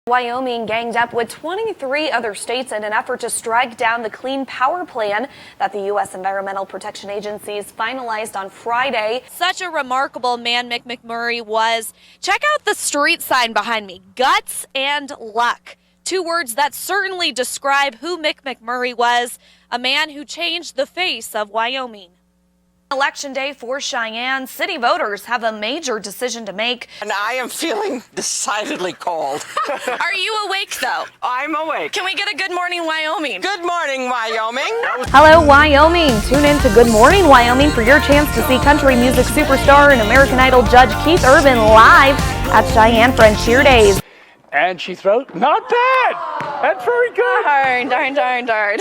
Wyoming ganged up with 23 other states in an effort to strike down the Clean Power Plan that the U.S. Environmental Protection Agencies finalized on Friday. Such a remarkable man Mick McMurray was. Check out the street sign behind me, guts and luck. Two words that certainly describe who Mick McMurray was, a man who changed the face of Wyoming. Election day for Cheyenne, city voters have a major decision to make. And I am feeling decidedly cold. Are you awake, though? I'm awake. Can we get a Good Morning Wyoming? Good morning, Wyoming. Hello, Wyoming. Tune in to Good Morning Wyoming for your chance to see country music superstar and American Idol judge Keith Urban live at Cheyenne Friend Cheer Days. And she throws, not bad. That's very good. Darn.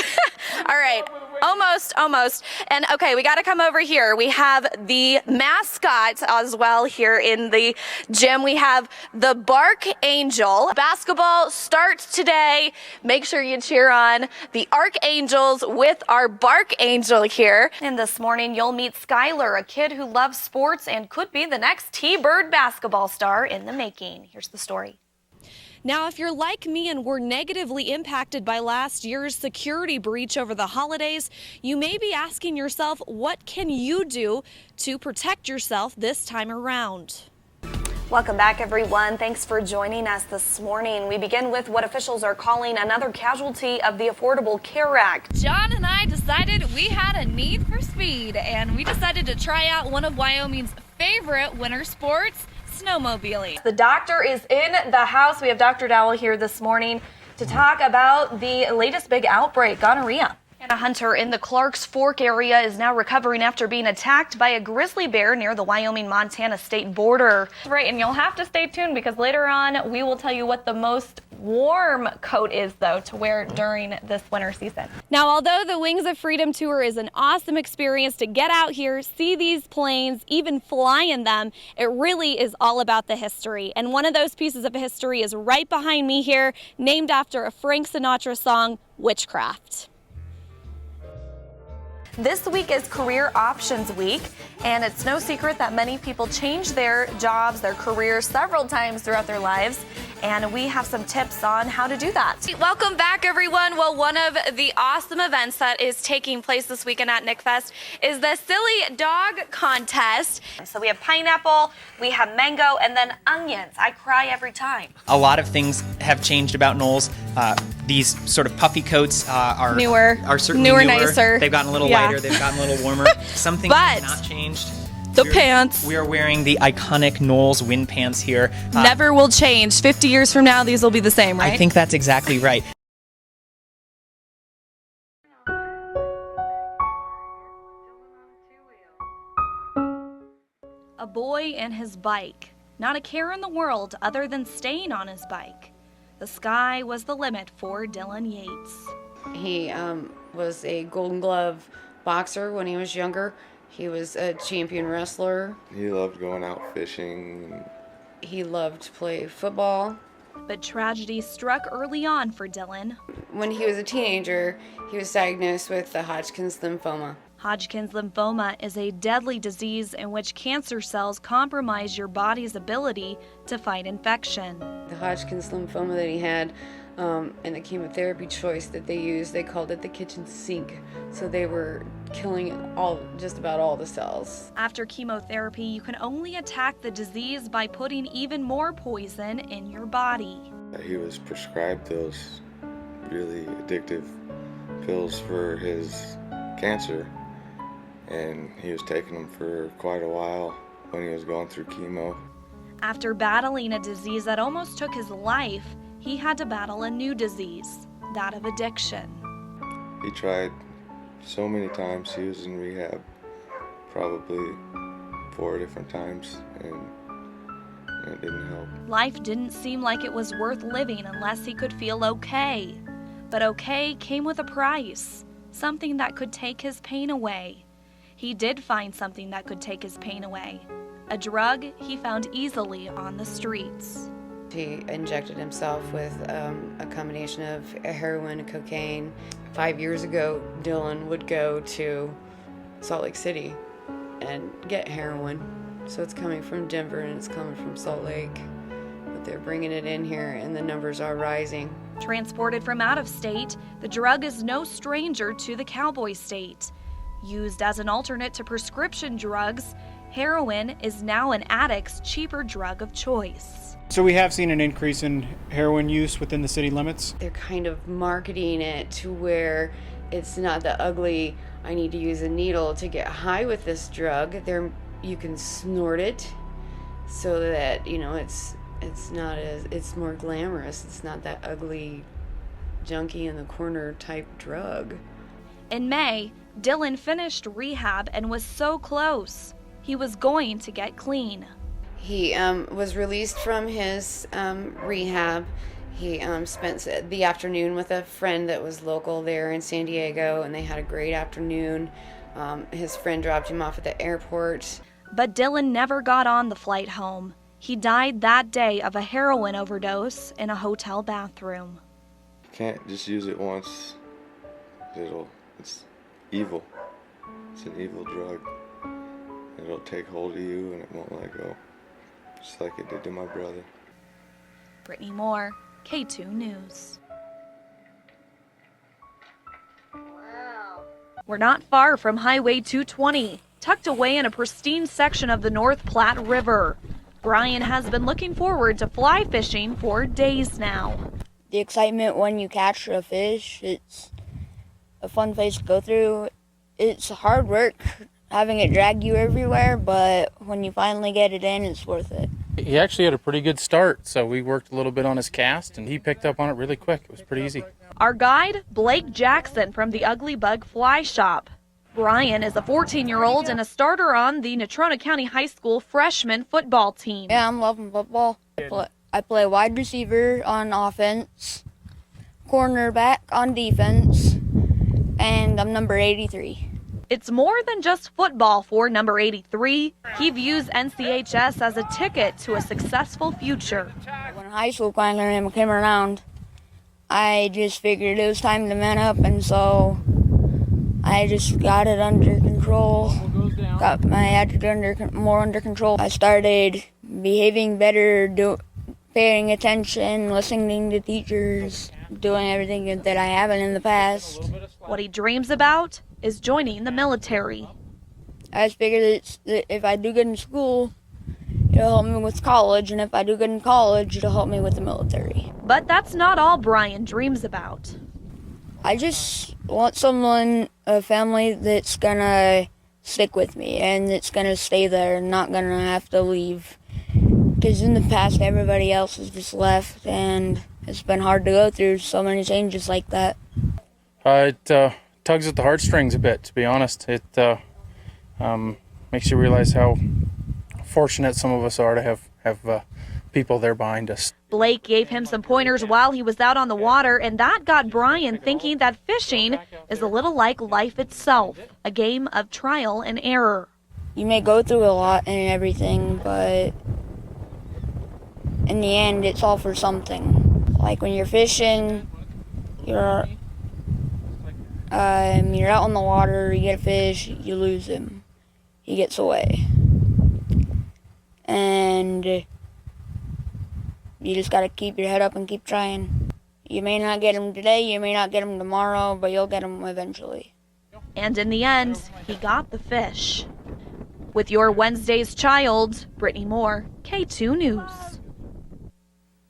All right. Almost. And okay, we got to come over here. We have the mascot as well here in the gym. We have the Bark Angel. Basketball starts today. Make sure you cheer on the Archangels with our Bark Angel here. And this morning, you'll meet Skylar, a kid who loves sports and could be the next T-Bird basketball star in the making. Here's the story. Now, if you're like me and were negatively impacted by last year's security breach over the holidays, you may be asking yourself, what can you do to protect yourself this time around? Welcome back, everyone. Thanks for joining us this morning. We begin with what officials are calling another casualty of the Affordable Care Act. John and I decided we had a need for speed, and we decided to try out one of Wyoming's favorite winter sports, snowmobiling. The doctor is in the house. We have Dr. Dowell here this morning to talk about the latest big outbreak, gonorrhea. A hunter in the Clarks Fork area is now recovering after being attacked by a grizzly bear near the Wyoming-Montana state border. Right, and you'll have to stay tuned because later on we will tell you what the most warm coat is, though, to wear during this winter season. Now, although the Wings of Freedom tour is an awesome experience to get out here, see these planes, even fly in them, it really is all about the history. And one of those pieces of history is right behind me here, named after a Frank Sinatra song, Witchcraft. This week is Career Options Week, and it's no secret that many people change their jobs, their careers several times throughout their lives, and we have some tips on how to do that. Welcome back, everyone. Well, one of the awesome events that is taking place this weekend at NickFest is the Silly Dog Contest. So we have pineapple, we have mango, and then onions. I cry every time. A lot of things have changed about Knowles. These sort of puffy coats are certainly newer, nicer. They've gotten a little lighter, they've gotten a little warmer. Some things have not changed. Pants. We are wearing the iconic Knowles wind pants here. Never will change. 50 years from now, these will be the same, right? I think that's exactly right. A boy and his bike. Not a care in the world other than staying on his bike. The sky was the limit for Dylan Yates. He was a Golden Glove boxer when he was younger. He was a champion wrestler. He loved going out fishing. He loved to play football. But tragedy struck early on for Dylan. When he was a teenager, he was diagnosed with the Hodgkin's lymphoma. Hodgkin's lymphoma is a deadly disease in which cancer cells compromise your body's ability to fight infection. The Hodgkin's lymphoma that he had and the chemotherapy choice that they used, they called it the kitchen sink. So they were killing just about all the cells. After chemotherapy, you can only attack the disease by putting even more poison in your body. He was prescribed those really addictive pills for his cancer, and he was taking them for quite a while when he was going through chemo. After battling a disease that almost took his life, he had to battle a new disease, that of addiction. He tried so many times. He was in rehab probably 4 different times, and it didn't help. Life didn't seem like it was worth living unless he could feel okay. But okay came with a price, something that could take his pain away. He did find something that could take his pain away, a drug he found easily on the streets. He injected himself with a combination of heroin and cocaine. 5 years ago, Dylan would go to Salt Lake City and get heroin. So it's coming from Denver and it's coming from Salt Lake. they're bringing it in here, and the numbers are rising. Transported from out of state, the drug is no stranger to the cowboy state. Used as an alternate to prescription drugs, heroin is now an addict's cheaper drug of choice. So we have seen an increase in heroin use within the city limits. They're kind of marketing it to where it's not the ugly, I need to use a needle to get high with this drug. You can snort it so that, it's more glamorous. It's not that ugly junkie in the corner type drug. In May, Dylan finished rehab and was so close. He was going to get clean. He was released from his rehab. He spent the afternoon with a friend that was local there in San Diego, and they had a great afternoon. His friend dropped him off at the airport. But Dylan never got on the flight home. He died that day of a heroin overdose in a hotel bathroom. You can't just use it once. It's evil. It's an evil drug. It'll take hold of you and it won't let go. Just like it did to my brother. Brittany Moore, K2 News. We're not far from Highway 220, tucked away in a pristine section of the North Platte River. Brian has been looking forward to fly fishing for days now. The excitement when you catch a fish, it's a fun place to go through. It's hard work having it drag you everywhere, but when you finally get it in, it's worth it. He actually had a pretty good start, so we worked a little bit on his cast, and he picked up on it really quick. It was pretty easy. Our guide, Blake Jackson from the Ugly Bug Fly Shop. Brian is a 14-year-old and a starter on the Natrona County High School freshman football team. Yeah, I'm loving football. I play wide receiver on offense, cornerback on defense, and I'm number 83. It's more than just football for number 83. He views NCHS as a ticket to a successful future. When high school came around, I just figured it was time to man up, and so I just got it under control, got my attitude more under control. I started behaving better, paying attention, listening to teachers, doing everything that I haven't in the past. What he dreams about is joining the military. I just figured that if I do good in school, it'll help me with college, and if I do good in college, it'll help me with the military. But that's not all Brian dreams about. I just want a family that's gonna stick with me and that's gonna stay there and not gonna have to leave. Because in the past, everybody else has just left, and it's been hard to go through so many changes like that. It tugs at the heartstrings a bit, to be honest. It makes you realize how fortunate some of us are to have people there behind us. Blake gave him some pointers while he was out on the water, and that got Brian thinking that fishing is a little like life itself, a game of trial and error. You may go through a lot and everything, but in the end, it's all for something. Like when you're fishing, you're out on the water, you get a fish, you lose him. He gets away. And you just gotta keep your head up and keep trying. You may not get him today, you may not get him tomorrow, but you'll get him eventually. And in the end, he got the fish. With your Wednesday's Child, Brittany Moore, K2 News.